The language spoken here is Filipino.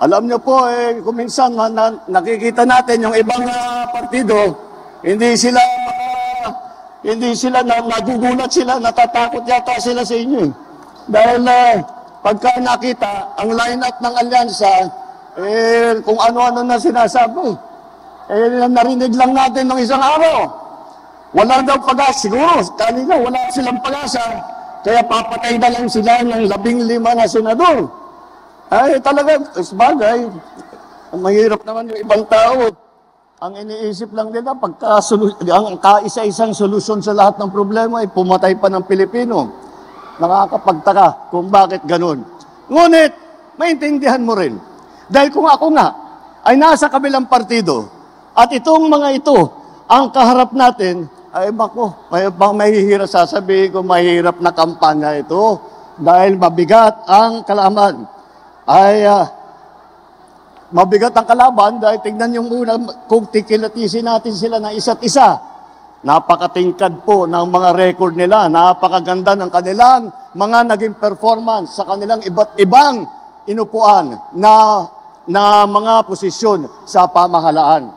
Alam niyo po, kung minsan nakikita natin yung ibang partido, hindi sila nagugulat sila, natatakot yata sila sa inyo. Dahil pagka nakita ang line-up ng alyansa, kung ano-ano na sinasabi, narinig lang natin ng isang araw. Wala daw pag-asa, siguro, kanina wala silang pag-asa, kaya papatay na lang sila ng 15 na senador. Ay, talaga, sabagay, mahirap naman yung ibang tao. Ang iniisip lang nila, ang kaisa-isang solusyon sa lahat ng problema ay pumatay pa ng Pilipino. Nakakapagtaka kung bakit ganun. Ngunit, maintindihan mo rin. Dahil kung ako nga ay nasa kabilang partido at itong mga ito ang kaharap natin, ay bako, mahihirap sasabihin ko, mahirap na kampanya ito dahil mabigat ang kalaban. Mabigat ang kalaban dahil tingnan yung muna kung tikilatisin natin sila ng isa't isa. Napakatingkad po ng mga record nila, napakaganda ng kanilang mga naging performance sa kanilang iba't ibang inupuan na mga posisyon sa pamahalaan.